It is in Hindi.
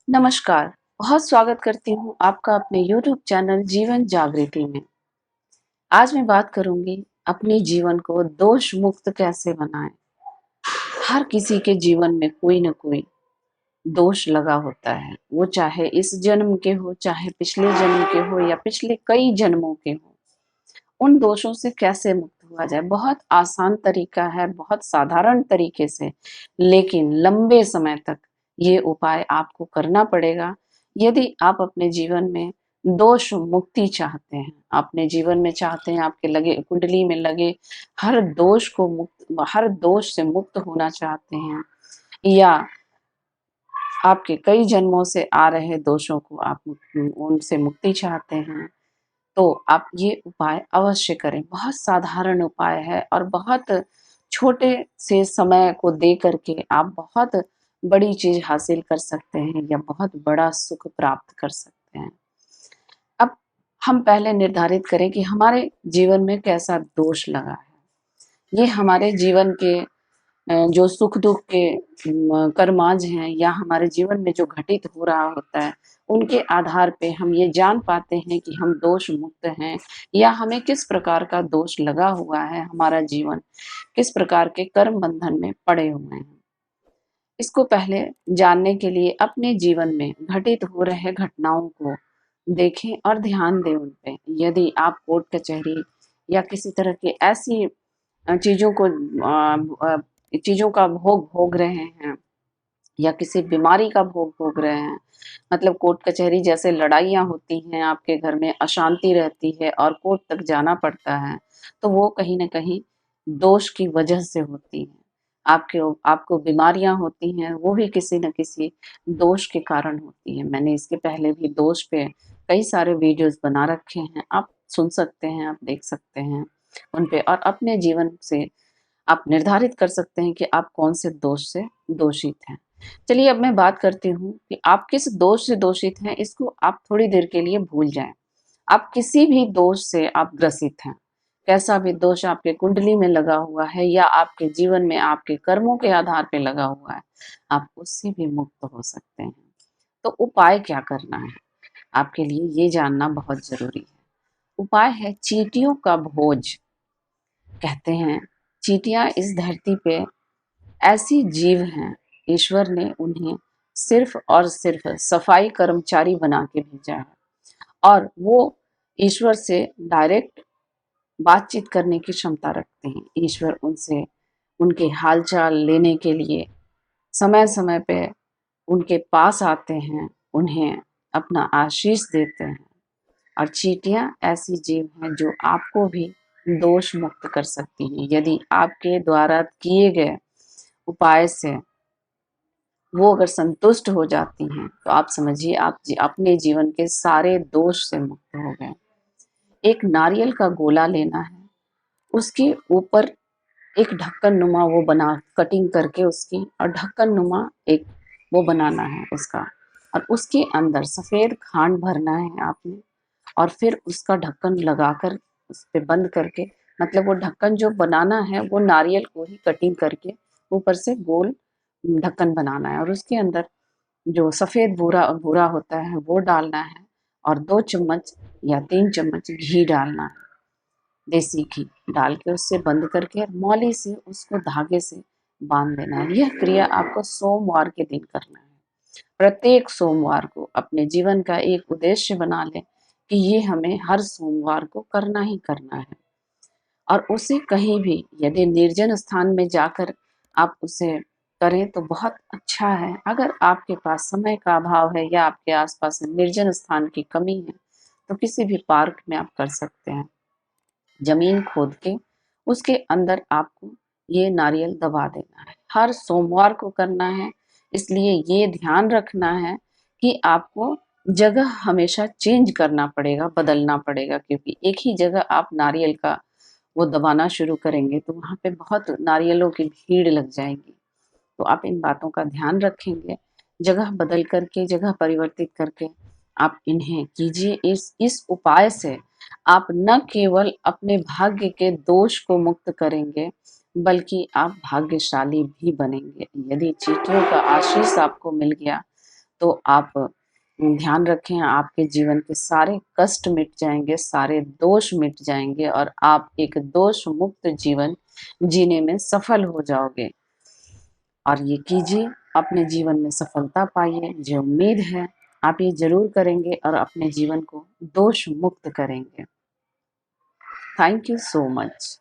नमस्कार, बहुत स्वागत करती हूँ आपका अपने YouTube चैनल जीवन जागृति में। आज मैं बात करूँगी अपने जीवन को दोष मुक्त कैसे बनाएं। हर किसी के जीवन में कोई न कोई दोष लगा होता है, वो चाहे इस जन्म के हो, चाहे पिछले जन्म के हो या पिछले कई जन्मों के हो। उन दोषों से कैसे मुक्त हुआ जाए, बहुत आसान तरीका है, बहुत साधारण तरीके से, लेकिन लंबे समय तक ये उपाय आपको करना पड़ेगा यदि आप अपने जीवन में दोष मुक्ति चाहते हैं। अपने जीवन में चाहते हैं आपके लगे कुंडली में लगे हर दोष से मुक्त होना चाहते हैं, या आपके कई जन्मों से आ रहे दोषों को आप उनसे मुक्ति चाहते हैं, तो आप ये उपाय अवश्य करें। बहुत साधारण उपाय है और बहुत छोटे से समय को दे करके आप बहुत बड़ी चीज हासिल कर सकते हैं या बहुत बड़ा सुख प्राप्त कर सकते हैं। अब हम पहले निर्धारित करें कि हमारे जीवन में कैसा दोष लगा है। ये हमारे जीवन के जो सुख दुख के कर्माज हैं या हमारे जीवन में जो घटित हो रहा होता है, उनके आधार पे हम ये जान पाते हैं कि हम दोष मुक्त हैं या हमें किस प्रकार का दोष लगा हुआ है, हमारा जीवन किस प्रकार के कर्म बंधन में पड़े हुए हैं। इसको पहले जानने के लिए अपने जीवन में घटित हो रहे घटनाओं को देखें और ध्यान दें उन पे। यदि आप कोर्ट कचहरी या किसी तरह की ऐसी चीज़ों को चीज़ों का भोग भोग रहे हैं या किसी बीमारी का भोग भोग रहे हैं, मतलब कोर्ट कचहरी जैसे लड़ाइयाँ होती हैं, आपके घर में अशांति रहती है और कोर्ट तक जाना पड़ता है, तो वो कहीं न कहीं दोष की वजह से होती हैं। आपके आपको बीमारियाँ होती हैं, वो भी किसी न किसी दोष के कारण होती हैं। मैंने इसके पहले भी दोष पे कई सारे वीडियोज़ बना रखे हैं, आप सुन सकते हैं, आप देख सकते हैं उन पे, और अपने जीवन से आप निर्धारित कर सकते हैं कि आप कौन से दोष से दोषित हैं। चलिए अब मैं बात करती हूँ कि आप किस दोष से दोषित हैं, इसको आप थोड़ी देर के लिए भूल जाएँ। आप किसी भी दोष से आप ग्रसित हैं, कैसा भी दोष आपके कुंडली में लगा हुआ है या आपके जीवन में आपके कर्मों के आधार पे लगा हुआ है, आप उससे भी मुक्त हो सकते हैं। तो उपाय क्या करना है? आपके लिए ये जानना बहुत ज़रूरी है। उपाय है चींटियों का भोज। कहते हैं चींटियाँ इस धरती पे ऐसी जीव हैं, ईश्वर ने उन्हें सिर्फ और सिर्फ सफाई कर्मचारी बना के भेजा है, और वो ईश्वर से डायरेक्ट बातचीत करने की क्षमता रखते हैं। ईश्वर उनसे उनके हालचाल लेने के लिए समय समय पे उनके पास आते हैं, उन्हें अपना आशीष देते हैं। और चींटियाँ ऐसी जीव हैं जो आपको भी दोष मुक्त कर सकती हैं यदि आपके द्वारा किए गए उपाय से वो अगर संतुष्ट हो जाती हैं, तो आप समझिए आप अपने जीवन के सारे दोष से मुक्त हो गए। एक नारियल का गोला लेना है, उसके ऊपर एक ढक्कन नुमा वो बना कटिंग करके उसकी, और ढक्कन नुमा एक वो बनाना है उसका, और उसके अंदर सफ़ेद खांड भरना है आपने, और फिर उसका ढक्कन लगाकर उस पे बंद करके, मतलब वो ढक्कन जो बनाना है वो नारियल को ही कटिंग करके ऊपर से गोल ढक्कन बनाना है, और उसके अंदर जो सफ़ेद भूरा भूरा होता है वो डालना है, और 2 चम्मच या 3 चम्मच घी डालना है, देसी घी डाल के उससे बंद करके मौली से उसको धागे से बांध देना है। यह क्रिया आपको सोमवार के दिन करना है। प्रत्येक सोमवार को अपने जीवन का एक उद्देश्य बना लें कि ये हमें हर सोमवार को करना ही करना है, और उसे कहीं भी यदि निर्जन स्थान में जाकर आप उसे करें तो बहुत अच्छा है। अगर आपके पास समय का अभाव है या आपके आसपास निर्जन स्थान की कमी है, तो किसी भी पार्क में आप कर सकते हैं। जमीन खोद के उसके अंदर आपको ये नारियल दबा देना है। हर सोमवार को करना है, इसलिए ये ध्यान रखना है कि आपको जगह हमेशा चेंज करना पड़ेगा, बदलना पड़ेगा, क्योंकि एक ही जगह आप नारियल का वो दबाना शुरू करेंगे तो वहाँ पे बहुत नारियलों की भीड़ लग जाएगी। तो आप इन बातों का ध्यान रखेंगे, जगह बदल करके, जगह परिवर्तित करके आप इन्हें कीजिए। इस उपाय से आप न केवल अपने भाग्य के दोष को मुक्त करेंगे, बल्कि आप भाग्यशाली भी बनेंगे। यदि चींटियों का आशीष आपको मिल गया, तो आप ध्यान रखें, आपके जीवन के सारे कष्ट मिट जाएँगे, सारे दोष मिट जाएँगे और आप एक दोष मुक्त जीवन जीने में सफल हो जाओगे। और ये कीजिए, अपने जीवन में सफलता पाइए। मुझे उम्मीद है आप ये ज़रूर करेंगे और अपने जीवन को दोष मुक्त करेंगे। Thank you so much.